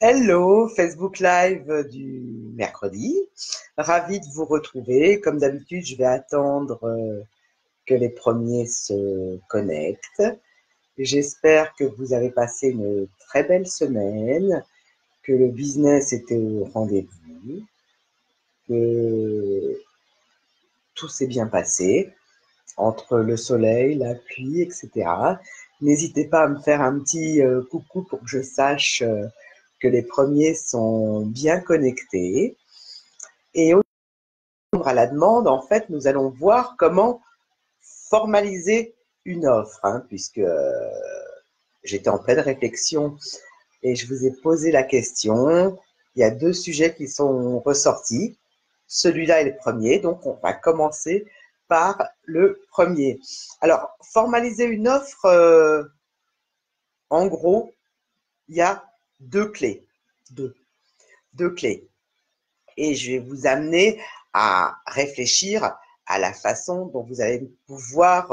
Hello, Facebook Live du mercredi. Ravi de vous retrouver. Comme d'habitude, je vais attendre que les premiers se connectent. J'espère que vous avez passé une très belle semaine, que le business était au rendez-vous, que tout s'est bien passé entre le soleil, la pluie, etc. N'hésitez pas à me faire un petit coucou pour que je sache que les premiers sont bien connectés. Et au répondre à la demande, en fait, nous allons voir comment formaliser une offre, puisque j'étais en pleine réflexion et je vous ai posé la question. Il y a deux sujets qui sont ressortis. Celui-là est le premier, donc on va commencer par le premier. Alors, formaliser une offre, en gros, il y a deux clés. Deux clés. Et je vais vous amener à réfléchir à la façon dont vous allez pouvoir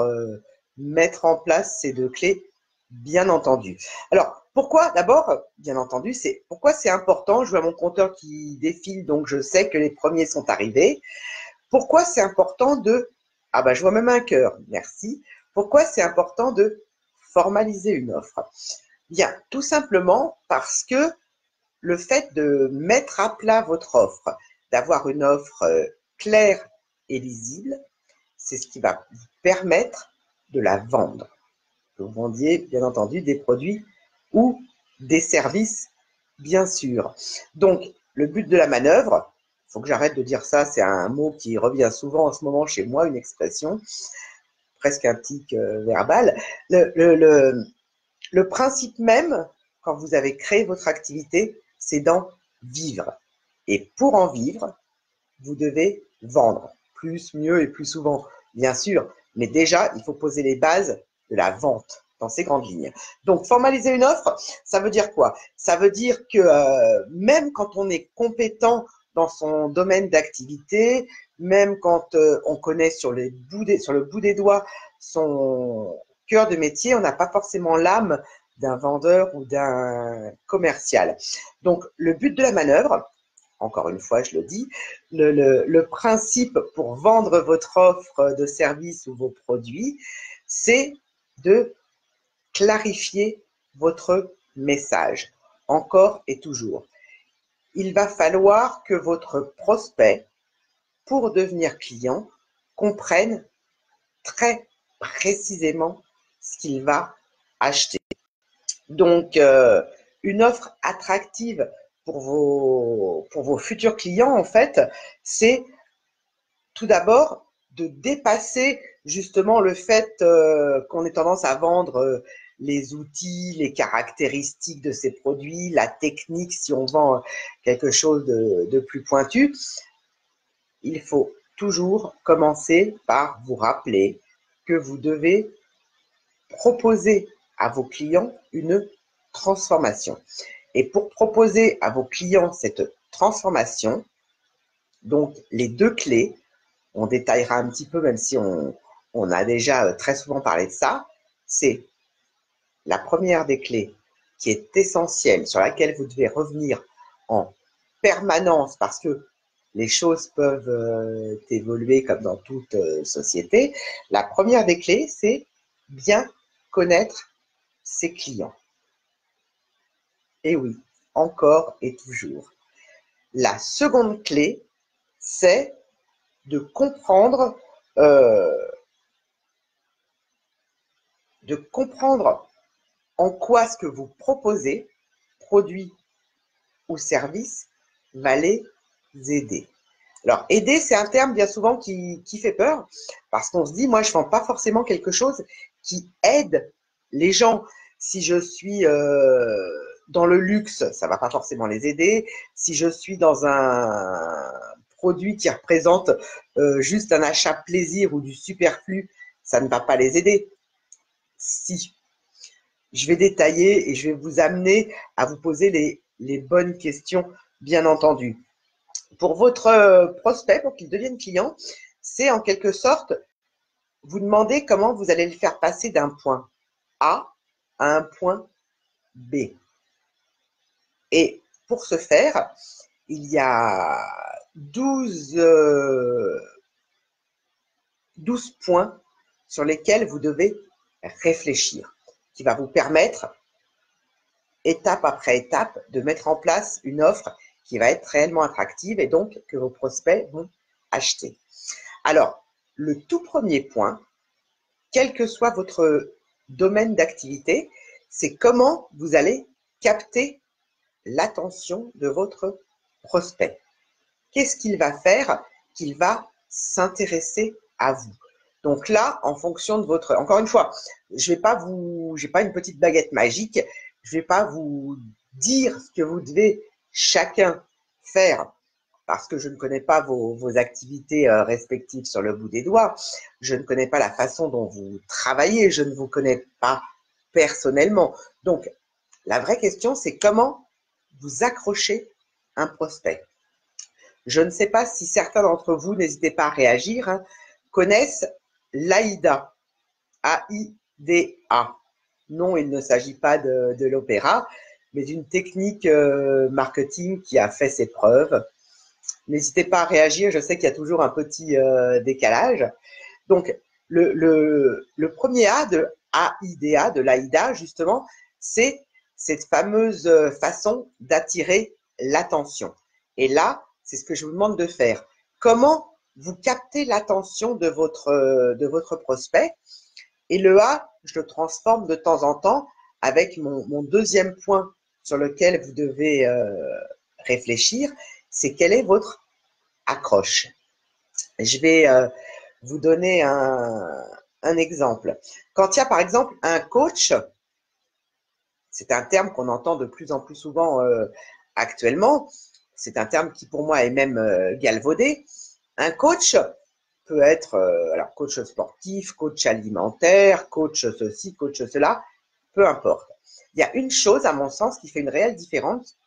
mettre en place ces deux clés, bien entendu. Alors, pourquoi d'abord, bien entendu, c'est pourquoi c'est important. Je vois mon compteur qui défile, donc je sais que les premiers sont arrivés. Pourquoi c'est important de... Ah ben, je vois même un cœur, merci. Pourquoi c'est important de formaliser une offre? Bien, tout simplement parce que le fait de mettre à plat votre offre, d'avoir une offre claire et lisible, c'est ce qui va vous permettre de la vendre. Que vous vendiez, bien entendu, des produits ou des services, bien sûr. Donc, le but de la manœuvre, il faut que j'arrête de dire ça, c'est un mot qui revient souvent en ce moment chez moi, une expression, presque un tic verbal. Le principe même, quand vous avez créé votre activité, c'est d'en vivre. Et pour en vivre, vous devez vendre plus, mieux et plus souvent, bien sûr. Mais déjà, il faut poser les bases de la vente dans ces grandes lignes. Donc, formaliser une offre, ça veut dire quoi? Ça veut dire que même quand on est compétent dans son domaine d'activité, même quand on connaît sur le bout des doigts son cœur de métier, on n'a pas forcément l'âme d'un vendeur ou d'un commercial. Donc, le but de la manœuvre, encore une fois, je le dis, le principe pour vendre votre offre de service ou vos produits, c'est de clarifier votre message, encore et toujours. Il va falloir que votre prospect, pour devenir client, comprenne très précisément ce qu'il va acheter. Donc, une offre attractive pour vos futurs clients, en fait, c'est tout d'abord de dépasser justement le fait qu'on ait tendance à vendre les outils, les caractéristiques de ces produits, la technique si on vend quelque chose de plus pointu. Il faut toujours commencer par vous rappeler que vous devez proposer à vos clients une transformation. Et pour proposer à vos clients cette transformation, donc les deux clés, on détaillera un petit peu, même si on a déjà très souvent parlé de ça, c'est la première des clés qui est essentielle, sur laquelle vous devez revenir en permanence parce que les choses peuvent évoluer comme dans toute société. La première des clés, c'est bien connaître ses clients. Et oui, encore et toujours. La seconde clé, c'est de comprendre, euh, en quoi ce que vous proposez, produit ou service, va les aider. Alors, aider, c'est un terme bien souvent qui fait peur, parce qu'on se dit, moi, je ne vends pas forcément quelque chose qui aide les gens. Si je suis dans le luxe, ça ne va pas forcément les aider. Si je suis dans un produit qui représente juste un achat plaisir ou du superflu, ça ne va pas les aider. Si je vais détailler et je vais vous amener à vous poser les bonnes questions, bien entendu. Pour votre prospect, pour qu'il devienne client, c'est en quelque sorte vous demander comment vous allez le faire passer d'un point A à un point B. Et pour ce faire, il y a 12 points sur lesquels vous devez réfléchir, qui va vous permettre, étape après étape, de mettre en place une offre qui va être réellement attractive et donc que vos prospects vont acheter. Alors, le tout premier point, quel que soit votre domaine d'activité, c'est comment vous allez capter l'attention de votre prospect. Qu'est-ce qu'il va faire? Qu'il va s'intéresser à vous. Donc là, en fonction de votre… Encore une fois, j'ai pas une petite baguette magique, je vais pas vous dire ce que vous devez chacun faire parce que je ne connais pas vos activités respectives sur le bout des doigts, je ne connais pas la façon dont vous travaillez, je ne vous connais pas personnellement. Donc, la vraie question, c'est comment vous accrochez un prospect. Je ne sais pas si certains d'entre vous, n'hésitez pas à réagir, hein, connaissent l'AIDA, A-I-D-A. Non, il ne s'agit pas de l'opéra, mais d'une technique marketing qui a fait ses preuves. N'hésitez pas à réagir, je sais qu'il y a toujours un petit décalage. Donc, le premier A de AIDA, de l'AIDA, justement, c'est cette fameuse façon d'attirer l'attention. Et là, c'est ce que je vous demande de faire. Comment vous captez l'attention de votre prospect? Et le A, je le transforme de temps en temps avec mon deuxième point sur lequel vous devez réfléchir, c'est quelle est votre accroche. Je vais vous donner un exemple. Quand il y a par exemple un coach, c'est un terme qu'on entend de plus en plus souvent actuellement, c'est un terme qui pour moi est même galvaudé. Un coach peut être alors coach sportif, coach alimentaire, coach ceci, coach cela, peu importe. Il y a une chose, à mon sens, qui fait une réelle différence,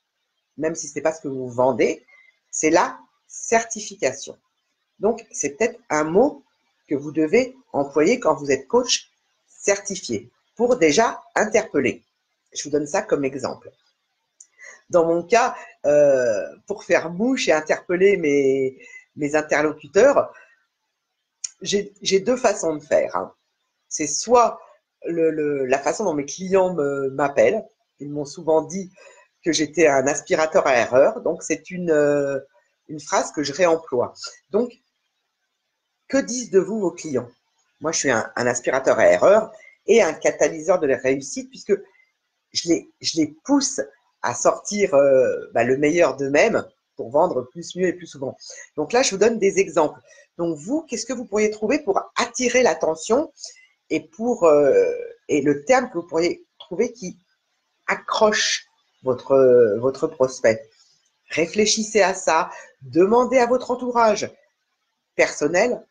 même si ce n'est pas ce que vous vendez, c'est la certification. Donc, c'est peut-être un mot que vous devez employer quand vous êtes coach certifié pour déjà interpeller. Je vous donne ça comme exemple. Dans mon cas, pour faire mouche et interpeller mes interlocuteurs, j'ai deux façons de faire. Hein. C'est soit la façon dont mes clients m'appellent. Ils m'ont souvent dit que j'étais un aspirateur à erreur. Donc, c'est une phrase que je réemploie. Donc, que disent de vous vos clients? Moi, je suis un aspirateur à erreur et un catalyseur de la réussite puisque je les pousse à sortir le meilleur d'eux-mêmes pour vendre plus, mieux et plus souvent. Donc là, je vous donne des exemples. Donc vous, qu'est-ce que vous pourriez trouver pour attirer l'attention et et le terme que vous pourriez trouver qui accroche votre prospect? Réfléchissez à ça, demandez à votre entourage personnel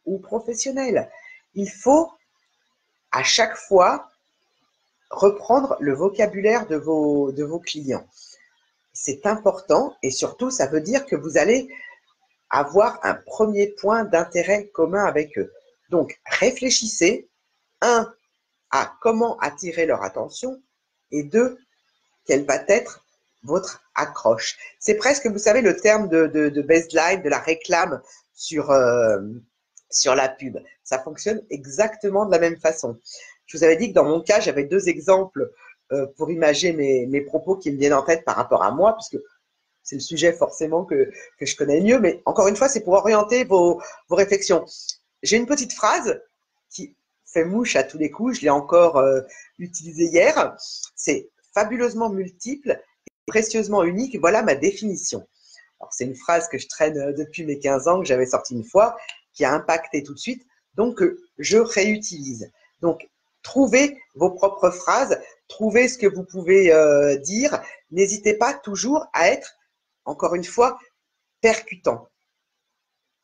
ou professionnel. Il faut à chaque fois reprendre le vocabulaire de vos clients. C'est important et surtout, ça veut dire que vous allez avoir un premier point d'intérêt commun avec eux. Donc, réfléchissez, un, à comment attirer leur attention et deux, quelle va être votre accroche. C'est presque, vous savez, le terme de baseline, de la réclame sur la pub. Ça fonctionne exactement de la même façon. Je vous avais dit que dans mon cas, j'avais deux exemples pour imager mes propos qui me viennent en tête par rapport à moi, puisque c'est le sujet forcément que je connais mieux. Mais encore une fois, c'est pour orienter vos réflexions. J'ai une petite phrase qui fait mouche à tous les coups. Je l'ai encore utilisée hier. C'est fabuleusement multiple et précieusement unique. Voilà ma définition. Alors, c'est une phrase que je traîne depuis mes 15 ans, que j'avais sortie une fois, qui a impacté tout de suite, donc je réutilise. Donc, trouvez vos propres phrases, trouvez ce que vous pouvez dire. N'hésitez pas toujours à être, encore une fois, percutant,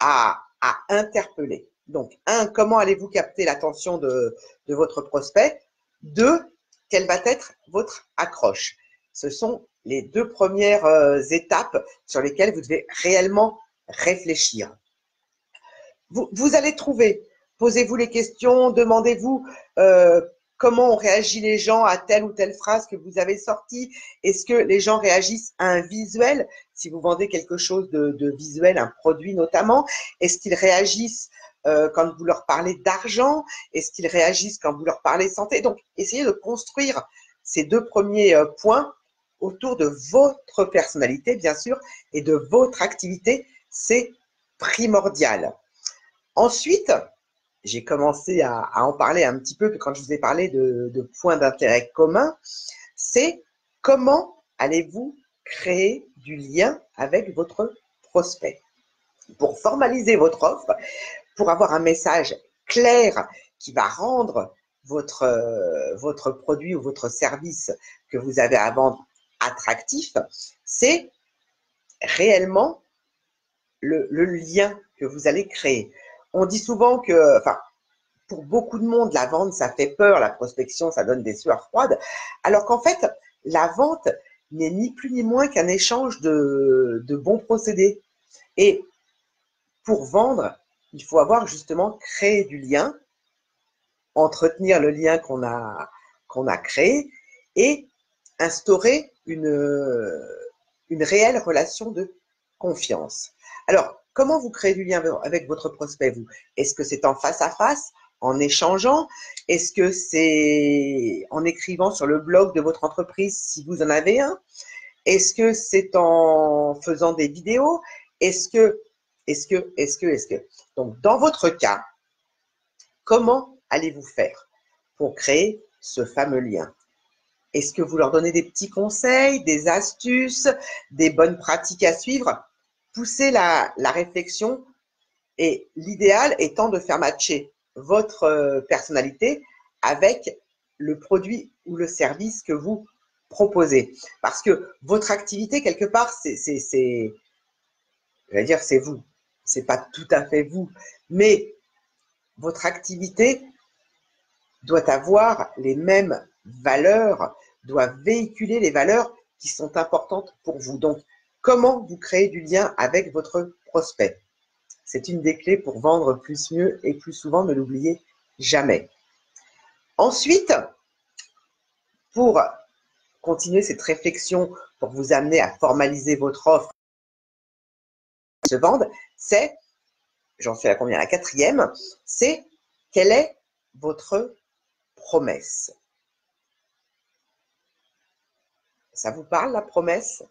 à interpeller. Donc, un, comment allez-vous capter l'attention de votre prospect? Deux, quelle va être votre accroche? Ce sont les deux premières étapes sur lesquelles vous devez réellement réfléchir. Vous allez trouver, posez-vous les questions, demandez-vous comment ont réagi les gens à telle ou telle phrase que vous avez sortie. Est-ce que les gens réagissent à un visuel, si vous vendez quelque chose de visuel, un produit notamment? Est-ce qu'ils réagissent quand vous leur parlez d'argent? Est-ce qu'ils réagissent quand vous leur parlez santé? Donc, essayez de construire ces deux premiers points autour de votre personnalité, bien sûr, et de votre activité. C'est primordial. Ensuite, j'ai commencé à en parler un petit peu quand je vous ai parlé de points d'intérêt communs. C'est comment allez-vous créer du lien avec votre prospect. Pour formaliser votre offre, pour avoir un message clair qui va rendre votre produit ou votre service que vous avez à vendre attractif, c'est réellement le lien que vous allez créer. On dit souvent que, enfin, pour beaucoup de monde, la vente, ça fait peur, la prospection, ça donne des sueurs froides, alors qu'en fait, la vente n'est ni plus ni moins qu'un échange de bons procédés. Et pour vendre, il faut avoir justement créé du lien, entretenir le lien qu'on a créé et instaurer une réelle relation de confiance. Alors, comment vous créez du lien avec votre prospect, vous? Est-ce que c'est en face à face, en échangeant? Est-ce que c'est en écrivant sur le blog de votre entreprise si vous en avez un? Est-ce que c'est en faisant des vidéos? Est-ce que? Donc, dans votre cas, comment allez-vous faire pour créer ce fameux lien? Est-ce que vous leur donnez des petits conseils, des astuces, des bonnes pratiques à suivre? Poussez la réflexion et l'idéal étant de faire matcher votre personnalité avec le produit ou le service que vous proposez. Parce que votre activité, quelque part, je vais dire c'est vous. C'est pas tout à fait vous. Mais votre activité doit avoir les mêmes valeurs, doit véhiculer les valeurs qui sont importantes pour vous. Donc, comment vous créez du lien avec votre prospect? C'est une des clés pour vendre plus, mieux et plus souvent, ne l'oubliez jamais. Ensuite, pour continuer cette réflexion, pour vous amener à formaliser votre offre, se vendre, c'est, j'en suis à combien? La quatrième, c'est quelle est votre promesse? Ça vous parle, la promesse?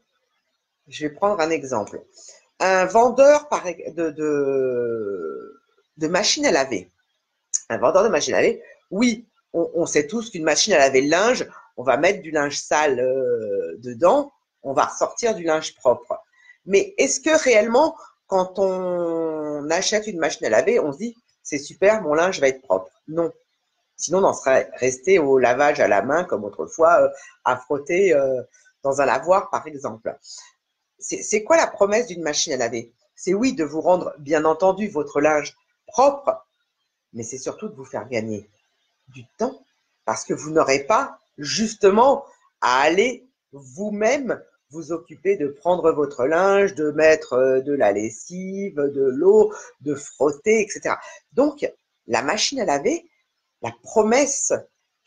Je vais prendre un exemple. Un vendeur de machine à laver. Un vendeur de machine à laver, oui, on sait tous qu'une machine à laver le linge, on va mettre du linge sale dedans, on va ressortir du linge propre. Mais est-ce que réellement, quand on achète une machine à laver, on se dit c'est super, mon linge va être propre? Non. Sinon, on en serait resté au lavage à la main, comme autrefois, à frotter dans un lavoir, par exemple. C'est quoi la promesse d'une machine à laver? C'est oui, de vous rendre, bien entendu, votre linge propre, mais c'est surtout de vous faire gagner du temps, parce que vous n'aurez pas justement à aller vous-même vous occuper de prendre votre linge, de mettre de la lessive, de l'eau, de frotter, etc. Donc, la machine à laver, la promesse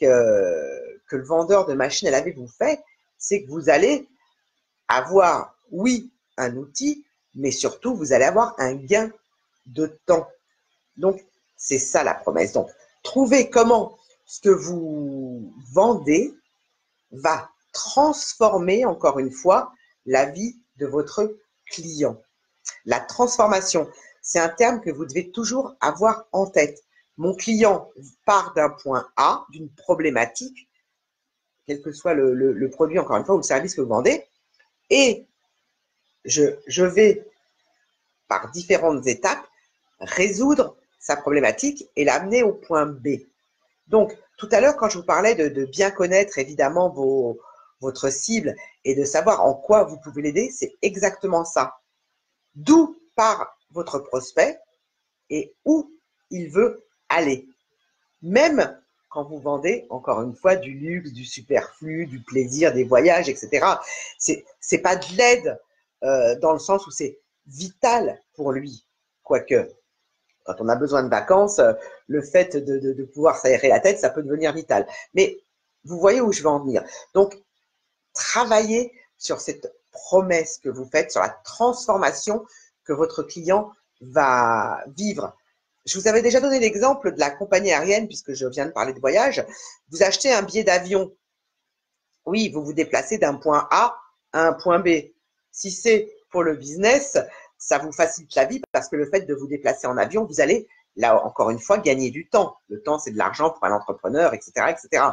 que le vendeur de machine à laver vous fait, c'est que vous allez avoir, oui, un outil, mais surtout, vous allez avoir un gain de temps. Donc, c'est ça la promesse. Donc, trouvez comment ce que vous vendez va transformer, encore une fois, la vie de votre client. La transformation, c'est un terme que vous devez toujours avoir en tête. Mon client part d'un point A, d'une problématique, quel que soit le produit, encore une fois, ou le service que vous vendez, et je vais, par différentes étapes, résoudre sa problématique et l'amener au point B. Donc, tout à l'heure, quand je vous parlais de bien connaître évidemment votre cible et de savoir en quoi vous pouvez l'aider, c'est exactement ça. D'où part votre prospect et où il veut aller. Même quand vous vendez, encore une fois, du luxe, du superflu, du plaisir, des voyages, etc. C'est pas de l'aide dans le sens où c'est vital pour lui. Quoique, Quand on a besoin de vacances, le fait de pouvoir s'aérer la tête, ça peut devenir vital. Mais vous voyez où je veux en venir. Donc, travaillez sur cette promesse que vous faites, sur la transformation que votre client va vivre. Je vous avais déjà donné l'exemple de la compagnie aérienne, puisque je viens de parler de voyage. Vous achetez un billet d'avion. Oui, vous vous déplacez d'un point A à un point B. Si c'est pour le business, ça vous facilite la vie parce que le fait de vous déplacer en avion, vous allez, là encore une fois, gagner du temps. Le temps, c'est de l'argent pour un entrepreneur, etc., etc.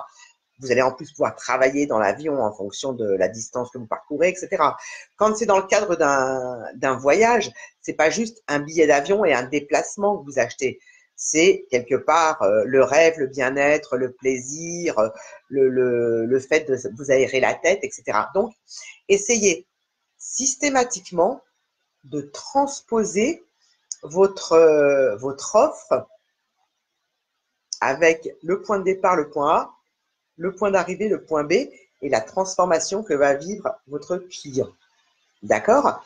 Vous allez en plus pouvoir travailler dans l'avion en fonction de la distance que vous parcourez, etc. Quand c'est dans le cadre d'un voyage, c'est pas juste un billet d'avion et un déplacement que vous achetez. C'est quelque part le rêve, le bien-être, le plaisir, le fait de vous aérer la tête, etc. Donc, essayez systématiquement de transposer votre offre avec le point de départ, le point A, le point d'arrivée, le point B, et la transformation que va vivre votre client. D'accord?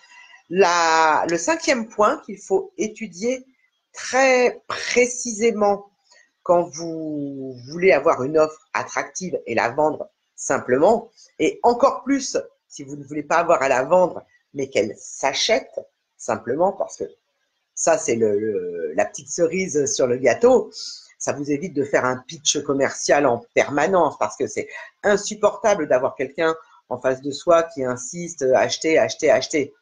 Le cinquième point qu'il faut étudier très précisément quand vous voulez avoir une offre attractive et la vendre simplement, et encore plus si vous ne voulez pas avoir à la vendre, mais qu'elle s'achète simplement, parce que ça, c'est la petite cerise sur le gâteau. Ça vous évite de faire un pitch commercial en permanence parce que c'est insupportable d'avoir quelqu'un en face de soi qui insiste acheter, acheter, acheter.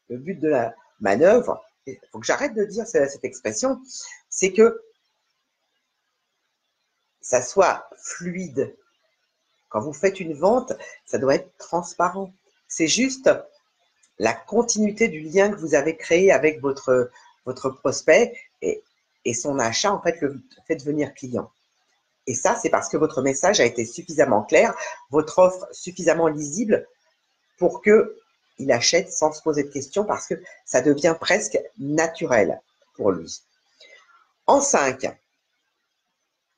Le but de la manœuvre, il faut que j'arrête de dire cette expression, c'est que ça soit fluide. Quand vous faites une vente, ça doit être transparent. C'est juste la continuité du lien que vous avez créé avec votre prospect et son achat, en fait, le fait devenir client. Et ça, c'est parce que votre message a été suffisamment clair, votre offre suffisamment lisible pour qu'il achète sans se poser de questions parce que ça devient presque naturel pour lui. En 5,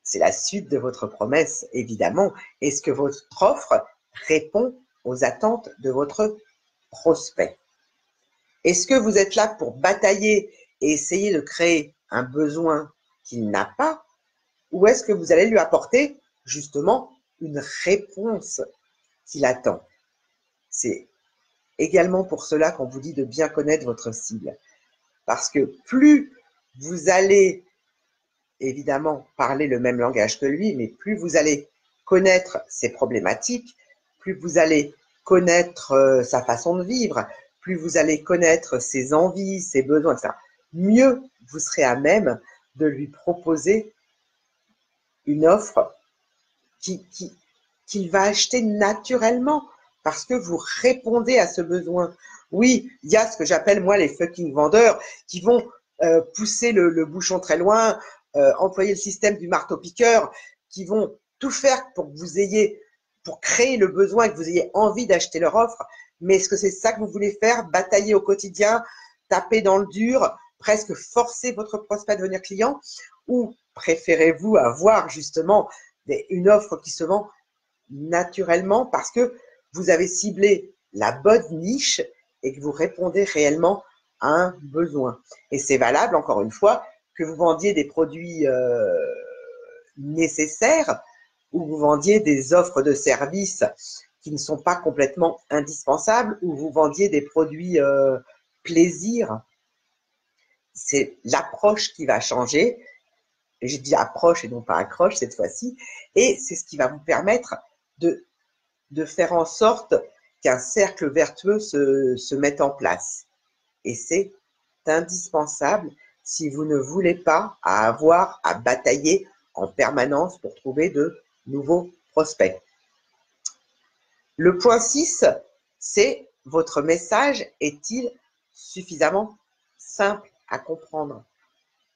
c'est la suite de votre promesse, évidemment. Est-ce que votre offre répond aux attentes de votre prospect? Est-ce que vous êtes là pour batailler et essayer de créer un besoin qu'il n'a pas? Ou est-ce que vous allez lui apporter justement une réponse qu'il attend? C'est également pour cela qu'on vous dit de bien connaître votre cible. Parce que plus vous allez évidemment parler le même langage que lui, mais plus vous allez connaître ses problématiques, plus vous allez connaître sa façon de vivre, plus vous allez connaître ses envies, ses besoins, etc., mieux vous serez à même de lui proposer une offre qu'il va acheter naturellement parce que vous répondez à ce besoin. Oui, il y a ce que j'appelle moi les fucking vendeurs qui vont pousser le bouchon très loin, employer le système du marteau-piqueur, qui vont tout faire pour que vous ayez, pour créer le besoin et que vous ayez envie d'acheter leur offre. Mais est-ce que c'est ça que vous voulez faire? Batailler au quotidien, taper dans le dur, presque forcer votre prospect à devenir client? Ou préférez-vous avoir justement une offre qui se vend naturellement parce que vous avez ciblé la bonne niche et que vous répondez réellement à un besoin? Et c'est valable, encore une fois, que vous vendiez des produits nécessaires ou vous vendiez des offres de services qui ne sont pas complètement indispensables ou vous vendiez des produits plaisir. C'est l'approche qui va changer. Et j'ai dit approche et non pas accroche cette fois-ci. Et c'est ce qui va vous permettre de faire en sorte qu'un cercle vertueux se mette en place. Et c'est indispensable si vous ne voulez pas avoir à batailler en permanence pour trouver de nouveaux prospects. Le point 6, c'est votre message est-il suffisamment simple à comprendre?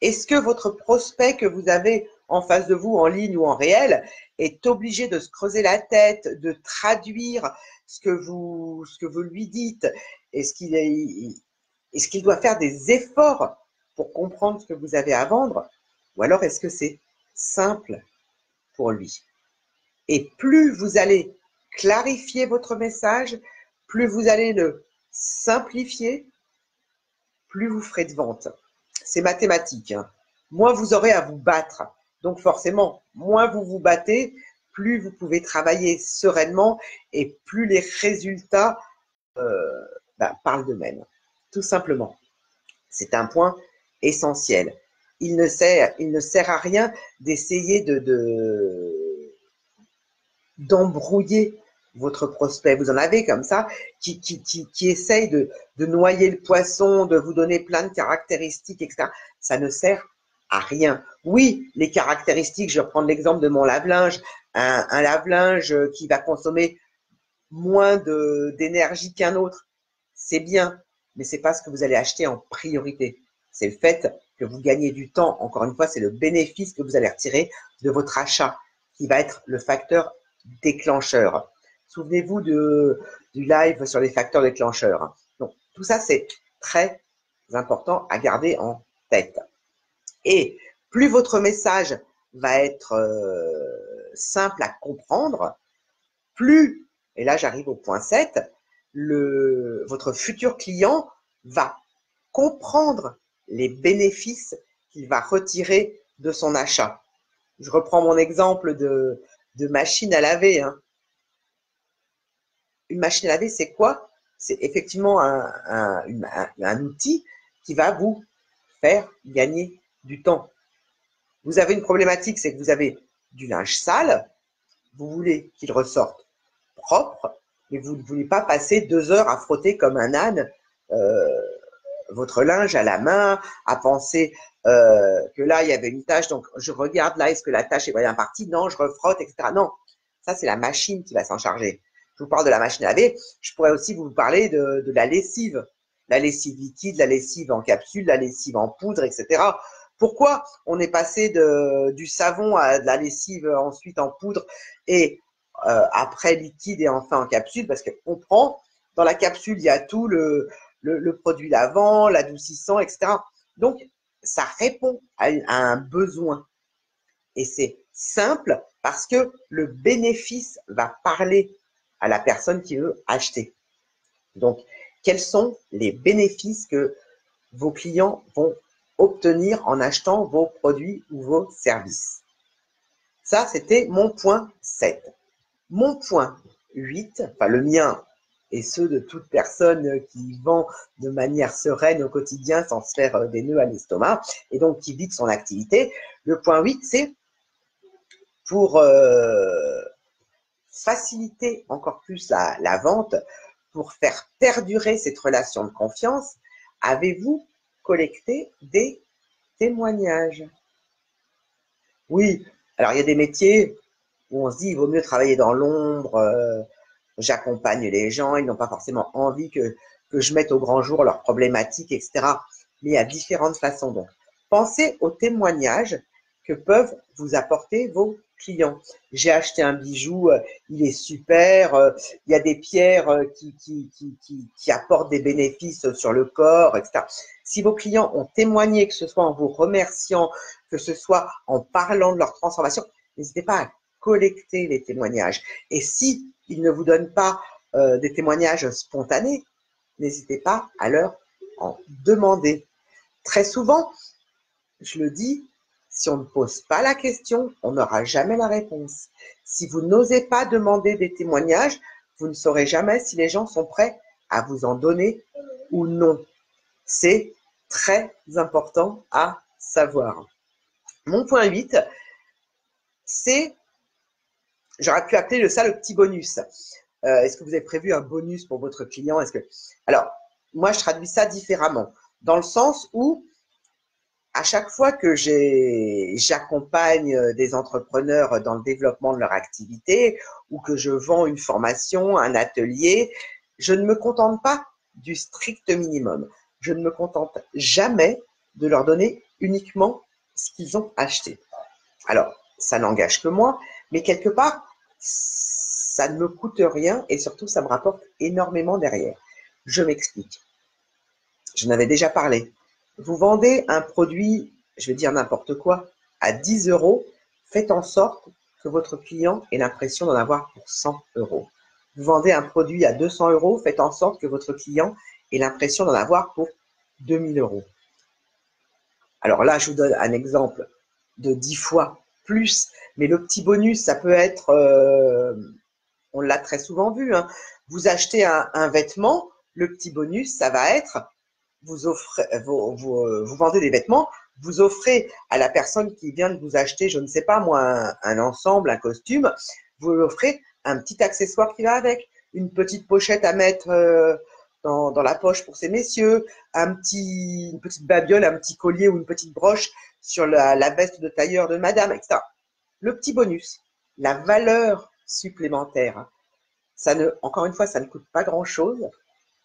Est-ce que votre prospect que vous avez en face de vous, en ligne ou en réel, est obligé de se creuser la tête, de traduire ce que vous lui dites? Est-ce qu'il doit faire des efforts pour comprendre ce que vous avez à vendre? Ou alors est-ce que c'est simple pour lui? Et plus vous allez clarifier votre message, plus vous allez le simplifier, plus vous ferez de ventes. c'est mathématique, hein. Moins vous aurez à vous battre. Donc forcément, moins vous vous battez, plus vous pouvez travailler sereinement et plus les résultats parlent d'eux-mêmes. Tout simplement. C'est un point essentiel. Il ne sert à rien d'essayer d'embrouiller votre prospect. Vous en avez comme ça qui essaye de noyer le poisson, de vous donner plein de caractéristiques, etc. Ça ne sert à rien. Oui, les caractéristiques, je vais reprendre l'exemple de mon lave-linge, un lave-linge qui va consommer moins d'énergie qu'un autre, c'est bien, mais c'est pas ce que vous allez acheter en priorité. C'est le fait que vous gagnez du temps. Encore une fois, c'est le bénéfice que vous allez retirer de votre achat qui va être le facteur déclencheur. Souvenez-vous du live sur les facteurs déclencheurs. Donc, tout ça, c'est très important à garder en tête. Et plus votre message va être simple à comprendre, plus, et là j'arrive au point 7, votre futur client va comprendre les bénéfices qu'il va retirer de son achat. Je reprends mon exemple de machine à laver, hein. Une machine à laver, c'est quoi? C'est effectivement un outil qui va vous faire gagner du temps. Vous avez une problématique, c'est que vous avez du linge sale, vous voulez qu'il ressorte propre, mais vous ne voulez pas passer 2 heures à frotter comme un âne votre linge à la main, à penser que là, il y avait une tâche, donc je regarde là, est-ce que la tâche est bien partie? Non, je refrotte, etc. Non, ça, c'est la machine qui va s'en charger. Je vous parle de la machine à laver. Je pourrais aussi vous parler de la lessive. La lessive liquide, la lessive en capsule, la lessive en poudre, etc. Pourquoi on est passé du savon à de la lessive ensuite en poudre et après liquide et enfin en capsule? Parce qu'on prend, dans la capsule, il y a tout le produit lavant, l'adoucissant, etc. Donc, ça répond à un besoin. Et c'est simple parce que le bénéfice va parler à la personne qui veut acheter. Donc, quels sont les bénéfices que vos clients vont obtenir en achetant vos produits ou vos services? Ça, c'était mon point 7. Mon point 8, enfin le mien et ceux de toute personne qui vend de manière sereine au quotidien sans se faire des nœuds à l'estomac et donc qui vit de son activité. Le point 8, c'est pour faciliter encore plus la vente, pour faire perdurer cette relation de confiance, avez-vous collecté des témoignages? Oui, alors il y a des métiers où on se dit il vaut mieux travailler dans l'ombre, j'accompagne les gens, ils n'ont pas forcément envie que je mette au grand jour leurs problématiques, etc. Mais il y a différentes façons. Donc, pensez aux témoignages que peuvent vous apporter vos clients. J'ai acheté un bijou, il est super, il y a des pierres qui apportent des bénéfices sur le corps, etc. Si vos clients ont témoigné, que ce soit en vous remerciant, que ce soit en parlant de leur transformation, n'hésitez pas à collecter les témoignages. Et si ils ne vous donnent pas des témoignages spontanés, n'hésitez pas à leur en demander. Très souvent, je le dis, si on ne pose pas la question, on n'aura jamais la réponse. Si vous n'osez pas demander des témoignages, vous ne saurez jamais si les gens sont prêts à vous en donner ou non. C'est très important à savoir. Mon point 8, c'est, j'aurais pu appeler ça le petit bonus. Est-ce que vous avez prévu un bonus pour votre client? Alors, moi, je traduis ça différemment, dans le sens où, à chaque fois que j'accompagne des entrepreneurs dans le développement de leur activité ou que je vends une formation, un atelier, je ne me contente pas du strict minimum. Je ne me contente jamais de leur donner uniquement ce qu'ils ont acheté. Alors, ça n'engage que moi, mais quelque part, ça ne me coûte rien et surtout, ça me rapporte énormément derrière. Je m'explique. Je n'avais déjà parlé. Vous vendez un produit, je vais dire n'importe quoi, à 10 €, faites en sorte que votre client ait l'impression d'en avoir pour 100 €. Vous vendez un produit à 200 €, faites en sorte que votre client ait l'impression d'en avoir pour 2000 €. Alors là, je vous donne un exemple de 10 fois plus, mais le petit bonus, ça peut être, on l'a très souvent vu, hein, vous achetez un vêtement, le petit bonus, ça va être, vous offrez, vous vendez des vêtements, vous offrez à la personne qui vient de vous acheter, je ne sais pas moi, un ensemble, un costume, vous lui offrez un petit accessoire qui va avec, une petite pochette à mettre dans la poche pour ces messieurs, une petite babiole, un petit collier ou une petite broche sur la veste de tailleur de madame, etc. Le petit bonus, la valeur supplémentaire, encore une fois, ça ne coûte pas grand-chose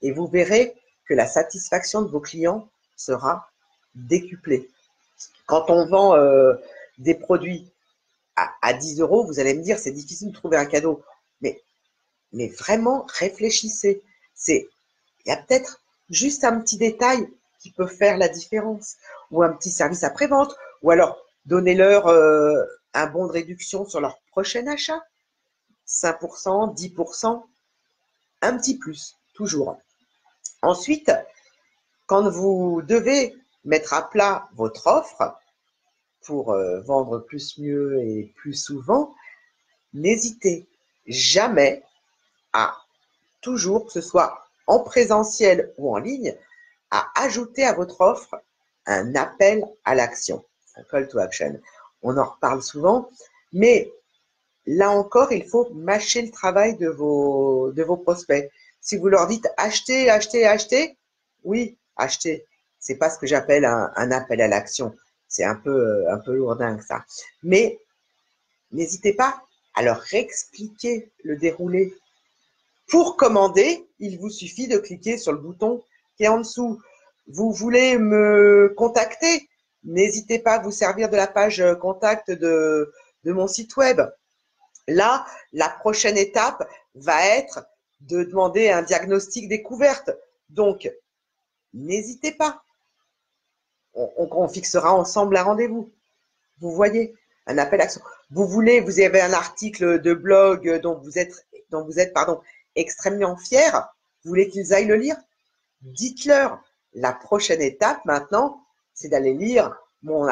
et vous verrez que la satisfaction de vos clients sera décuplée. Quand on vend des produits à 10 euros, vous allez me dire c'est difficile de trouver un cadeau. Mais vraiment, réfléchissez. Il y a peut-être juste un petit détail qui peut faire la différence. Ou un petit service après-vente. Ou alors, donnez-leur un bon de réduction sur leur prochain achat. 5%, 10%, un petit plus, toujours. Ensuite, quand vous devez mettre à plat votre offre pour vendre plus, mieux et plus souvent, n'hésitez jamais à toujours, que ce soit en présentiel ou en ligne, à ajouter à votre offre un appel à l'action, un call to action. On en reparle souvent, mais là encore, il faut mâcher le travail de vos prospects. Si vous leur dites achetez, achetez, achetez, oui, achetez. C'est pas ce que j'appelle un appel à l'action. C'est un peu lourdingue ça. Mais n'hésitez pas à leur expliquer le déroulé. Pour commander, il vous suffit de cliquer sur le bouton qui est en dessous. Vous voulez me contacter? N'hésitez pas à vous servir de la page contact de mon site web. Là, la prochaine étape va être de demander un diagnostic découverte. Donc, n'hésitez pas. On fixera ensemble un rendez-vous. Vous voyez, un appel à action. Vous avez un article de blog dont vous êtes extrêmement fier. Vous voulez qu'ils aillent le lire? Dites-leur. La prochaine étape maintenant, c'est d'aller lire mon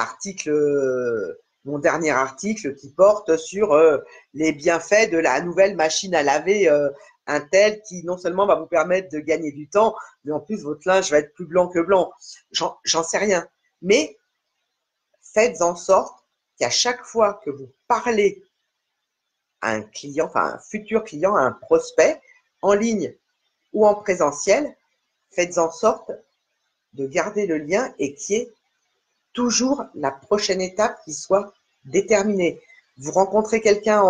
dernier article qui porte sur les bienfaits de la nouvelle machine à laver Intel qui non seulement va vous permettre de gagner du temps, mais en plus votre linge va être plus blanc que blanc. J'en sais rien. Mais faites en sorte qu'à chaque fois que vous parlez à un client, enfin un futur client, à un prospect, en ligne ou en présentiel, faites en sorte de garder le lien et qu'il y ait toujours la prochaine étape qui soit déterminée. Vous rencontrez quelqu'un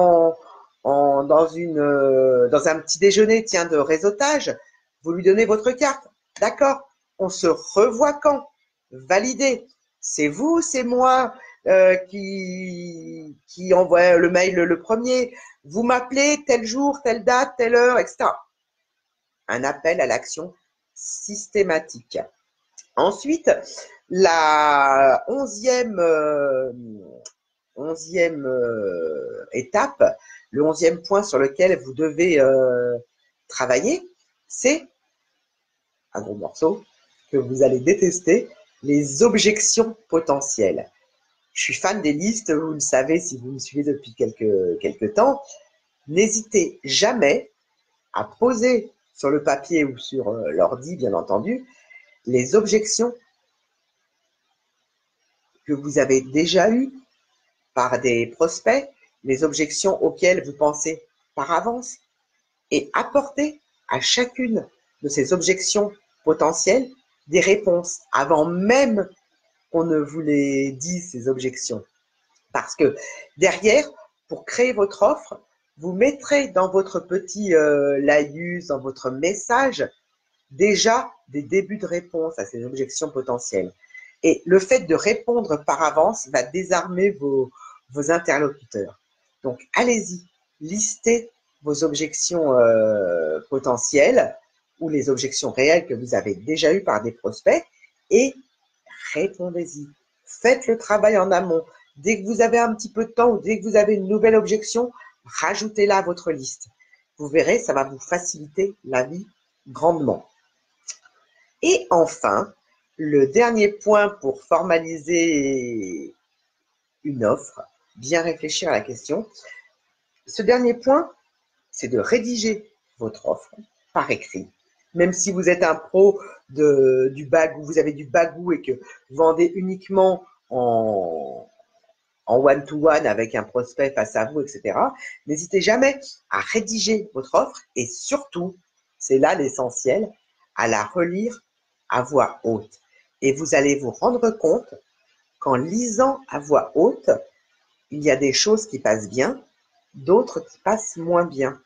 dans un petit déjeuner, de réseautage, vous lui donnez votre carte. D'accord, on se revoit quand? Validé. C'est vous, c'est moi qui envoie le mail le premier. Vous m'appelez tel jour, telle date, telle heure, etc. Un appel à l'action systématique. Ensuite, la 11e étape, le 11e point sur lequel vous devez travailler, c'est un gros morceau que vous allez détester, les objections potentielles. Je suis fan des listes, vous le savez si vous me suivez depuis quelques temps. N'hésitez jamais à poser sur le papier ou sur l'ordi, bien entendu, les objections que vous avez déjà eues par des prospects, les objections auxquelles vous pensez par avance, et apporter à chacune de ces objections potentielles des réponses avant même qu'on ne vous les dise, ces objections. Parce que derrière, pour créer votre offre, vous mettrez dans votre petit laïus, dans votre message, déjà des débuts de réponse à ces objections potentielles. Et le fait de répondre par avance va désarmer vos interlocuteurs. Donc, allez-y, listez vos objections potentielles ou les objections réelles que vous avez déjà eues par des prospects et répondez-y. Faites le travail en amont. Dès que vous avez un petit peu de temps ou dès que vous avez une nouvelle objection, rajoutez-la à votre liste. Vous verrez, ça va vous faciliter la vie grandement. Et enfin, Le dernier point pour formaliser une offre, bien réfléchir à la question. Ce dernier point, c'est de rédiger votre offre par écrit. Même si vous êtes un pro du bagou, vous avez du bagou et que vous vendez uniquement en one-to-one avec un prospect face à vous, etc. N'hésitez jamais à rédiger votre offre et surtout, c'est là l'essentiel, à la relire à voix haute. Et vous allez vous rendre compte qu'en lisant à voix haute, il y a des choses qui passent bien, d'autres qui passent moins bien.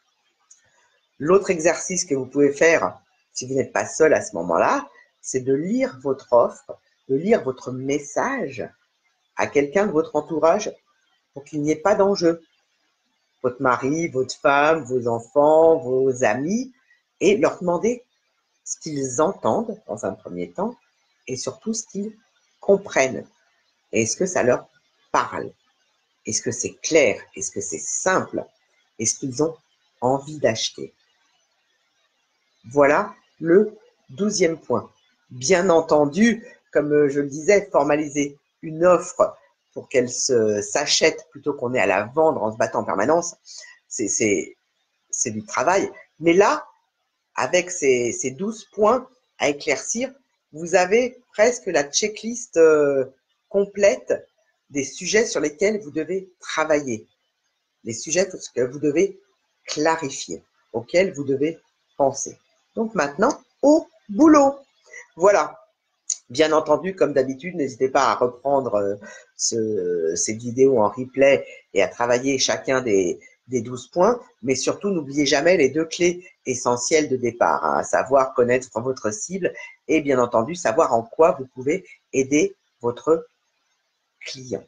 L'autre exercice que vous pouvez faire, si vous n'êtes pas seul à ce moment-là, c'est de lire votre offre, de lire votre message à quelqu'un de votre entourage pour qu'il n'y ait pas d'enjeu. Votre mari, votre femme, vos enfants, vos amis, et leur demander ce qu'ils entendent dans un premier temps et surtout ce qu'ils comprennent. Est-ce que ça leur parle? Est-ce que c'est clair? Est-ce que c'est simple? Est-ce qu'ils ont envie d'acheter? Voilà le 12e point. Bien entendu, comme je le disais, formaliser une offre pour qu'elle s'achète plutôt qu'on ait à la vendre en se battant en permanence, c'est du travail. Mais là, avec ces 12 points à éclaircir, vous avez presque la checklist complète des sujets sur lesquels vous devez travailler, les sujets que vous devez clarifier, auxquels vous devez penser. Donc maintenant, au boulot. Voilà. Bien entendu, comme d'habitude, n'hésitez pas à reprendre ces vidéos en replay et à travailler chacun des 12 points, mais surtout, n'oubliez jamais les 2 clés essentielles de départ, hein, à savoir connaître votre cible et bien entendu, savoir en quoi vous pouvez aider votre client.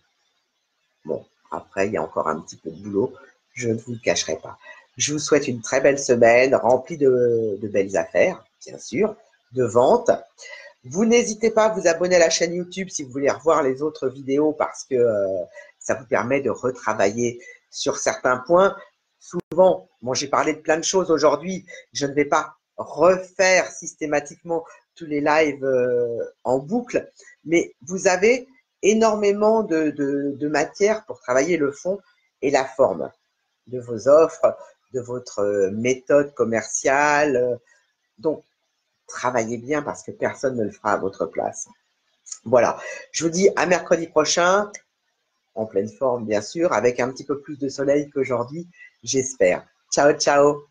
Bon, après, il y a encore un petit peu de boulot, je ne vous le cacherai pas. Je vous souhaite une très belle semaine, remplie de belles affaires, bien sûr, de ventes. Vous n'hésitez pas à vous abonner à la chaîne YouTube si vous voulez revoir les autres vidéos parce que ça vous permet de retravailler sur certains points. Souvent, moi j'ai parlé de plein de choses aujourd'hui, je ne vais pas refaire systématiquement tous les lives en boucle, mais vous avez énormément de matière pour travailler le fond et la forme de vos offres, de votre méthode commerciale. Donc, travaillez bien parce que personne ne le fera à votre place. Voilà, je vous dis à mercredi prochain, en pleine forme bien sûr, avec un petit peu plus de soleil qu'aujourd'hui, j'espère. Ciao, ciao!